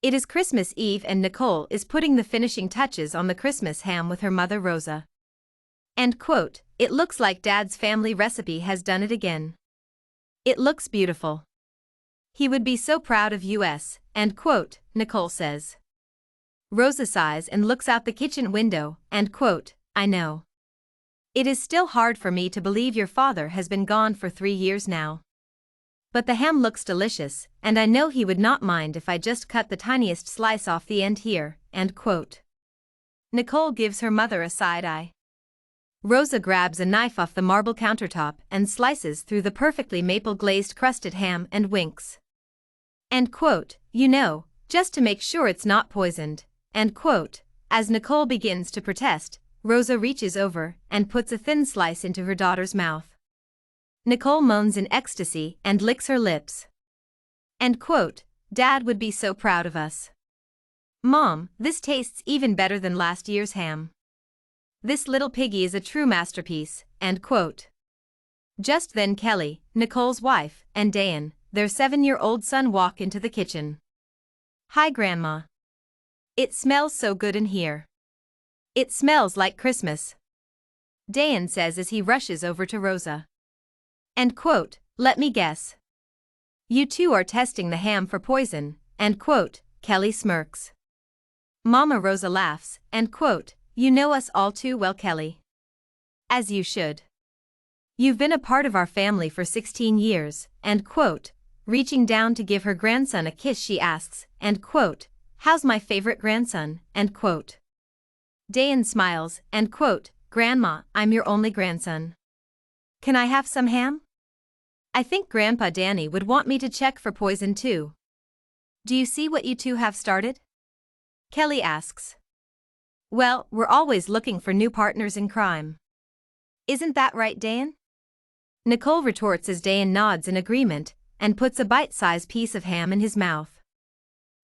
It is Christmas Eve and Nicole is putting the finishing touches on the Christmas ham with her mother Rosa. End quote. It looks like Dad's family recipe has done it again. It looks beautiful. He would be so proud of us, end quote, Nicole says. Rosa sighs and looks out the kitchen window, end quote, I know. It is still hard for me to believe your father has been gone for 3 years now. But the ham looks delicious, and I know he would not mind if I just cut the tiniest slice off the end here, end quote. Nicole gives her mother a side eye. Rosa grabs a knife off the marble countertop and slices through the perfectly maple-glazed crusted ham and winks. End quote, you know, just to make sure it's not poisoned, end quote. As Nicole begins to protest, Rosa reaches over and puts a thin slice into her daughter's mouth. Nicole moans in ecstasy and licks her lips. End quote, Dad would be so proud of us. Mom, this tastes even better than last year's ham. This little piggy is a true masterpiece, end quote. Just then Kelly, Nicole's wife, and Dan, their 7-year-old son walk into the kitchen. Hi Grandma. It smells so good in here. It smells like Christmas. Dan says as he rushes over to Rosa. End quote, let me guess. You two are testing the ham for poison, end quote, Kelly smirks. Mama Rosa laughs, end quote, you know us all too well Kelly. As you should. You've been a part of our family for 16 years, end quote. Reaching down to give her grandson a kiss she asks, end quote, how's my favorite grandson, end quote. Dan smiles, end quote, Grandma, I'm your only grandson. Can I have some ham? I think Grandpa Danny would want me to check for poison too. Do you see what you two have started? Kelly asks. Well, we're always looking for new partners in crime. Isn't that right, Dan? Nicole retorts as Dan nods in agreement and puts a bite-sized piece of ham in his mouth.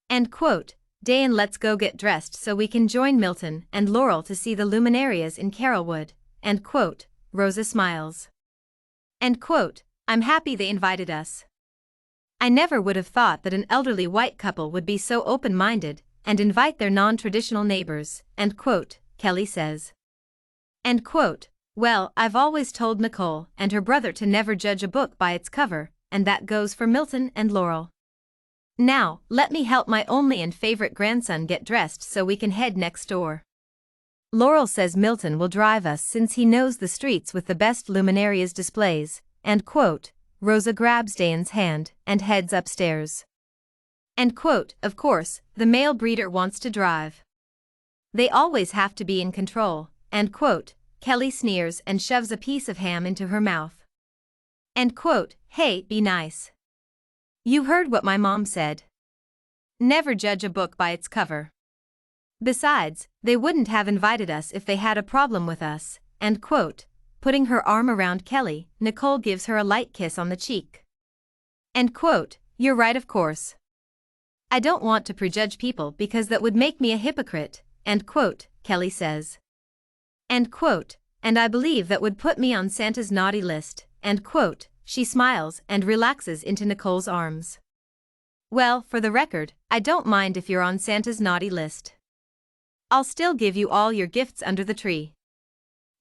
End quote, Dan, let's go get dressed so we can join Milton and Laurel to see the luminarias in Carolwood, end quote, Rosa smiles. End quote, I'm happy they invited us. I never would have thought that an elderly white couple would be so open-minded and invite their non-traditional neighbors, end quote, Kelly says. End quote, well, I've always told Nicole and her brother to never judge a book by its cover, and that goes for Milton and Laurel. Now, let me help my only and favorite grandson get dressed so we can head next door. Laurel says Milton will drive us since he knows the streets with the best luminarias displays, end quote. Rosa grabs Dan's hand and heads upstairs. End quote, of course, the male breeder wants to drive. They always have to be in control, end quote. Kelly sneers and shoves a piece of ham into her mouth. End quote, hey, be nice. You heard what my mom said. Never judge a book by its cover. Besides, they wouldn't have invited us if they had a problem with us, end quote. Putting her arm around Kelly, Nicole gives her a light kiss on the cheek. End quote, you're right of course. I don't want to prejudge people because that would make me a hypocrite, end quote, Kelly says. End quote, and I believe that would put me on Santa's naughty list, end quote. She smiles and relaxes into Nicole's arms. Well, for the record, I don't mind if you're on Santa's naughty list. I'll still give you all your gifts under the tree.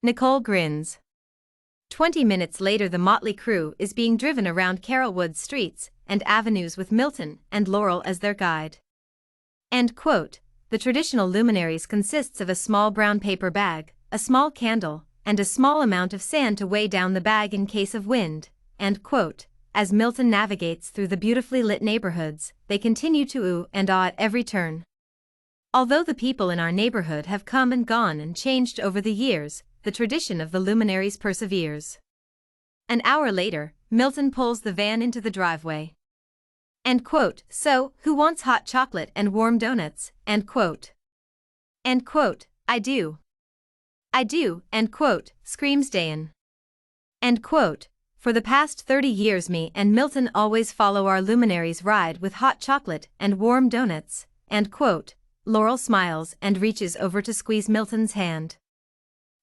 Nicole grins. 20 minutes later the motley crew is being driven around Carolwood's streets and avenues with Milton and Laurel as their guide. End quote, the traditional luminaries consists of a small brown paper bag, a small candle, and a small amount of sand to weigh down the bag in case of wind, end quote. As Milton navigates through the beautifully lit neighborhoods, they continue to ooh and ah at every turn. Although the people in our neighborhood have come and gone and changed over the years, the tradition of the luminaries perseveres. An hour later, Milton pulls the van into the driveway. End quote, so, who wants hot chocolate and warm donuts, end quote. End quote, I do. I do, end quote, screams Dan. End quote, for the past 30 years me and Milton always follow our luminaries ride with hot chocolate and warm donuts, end quote. Laurel smiles and reaches over to squeeze Milton's hand.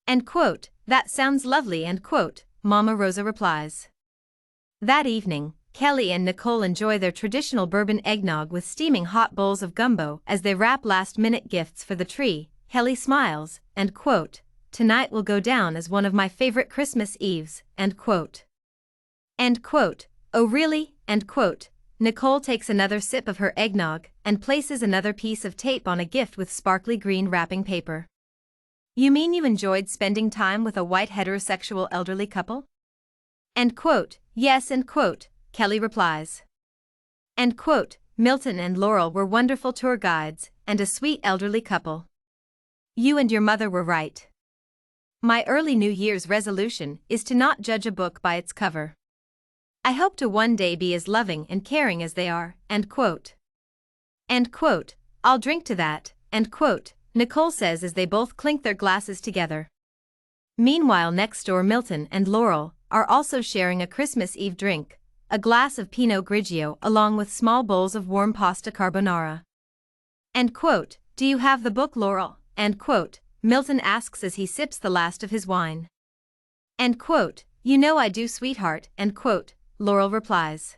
End quote, that sounds lovely, end quote, Mama Rosa replies. That evening, Kelly and Nicole enjoy their traditional bourbon eggnog with steaming hot bowls of gumbo as they wrap last-minute gifts for the tree. Kelly smiles, and quote, "Tonight will go down as one of my favorite Christmas Eves," end quote. End quote. "Oh really?" End quote. Nicole takes another sip of her eggnog and places another piece of tape on a gift with sparkly green wrapping paper. "You mean you enjoyed spending time with a white heterosexual elderly couple?" End quote. "Yes," end quote, Kelly replies. End quote. "Milton and Laurel were wonderful tour guides and a sweet elderly couple. You and your mother were right. My early New Year's resolution is to not judge a book by its cover. I hope to one day be as loving and caring as they are," end quote. End quote. "I'll drink to that," end quote, Nicole says as they both clink their glasses together. Meanwhile, next door, Milton and Laurel are also sharing a Christmas Eve drink, a glass of Pinot Grigio along with small bowls of warm pasta carbonara. End quote. "Do you have the book, Laurel?" end quote, Milton asks as he sips the last of his wine. End quote. "You know I do, sweetheart," end quote, Laurel replies.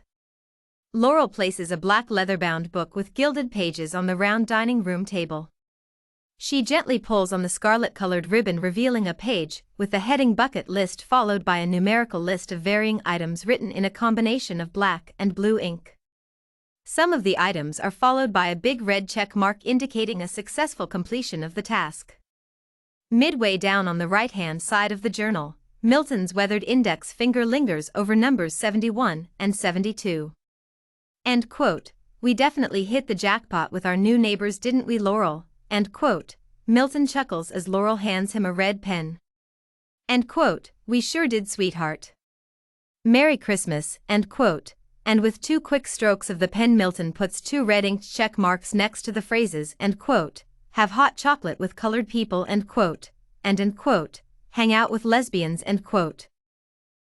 Laurel places a black leather-bound book with gilded pages on the round dining room table. She gently pulls on the scarlet-colored ribbon, revealing a page with the heading "Bucket List" followed by a numerical list of varying items written in a combination of black and blue ink. Some of the items are followed by a big red check mark indicating a successful completion of the task. Midway down on the right-hand side of the journal, Milton's weathered index finger lingers over numbers 71 and 72. End quote. "We definitely hit the jackpot with our new neighbors, didn't we, Laurel?" End quote. Milton chuckles as Laurel hands him a red pen. End quote. "We sure did, sweetheart. Merry Christmas," end quote. And with two quick strokes of the pen, Milton puts two red inked check marks next to the phrases, end quote, "Have hot chocolate with colored people," end quote, and end quote, "Hang out with lesbians," end quote.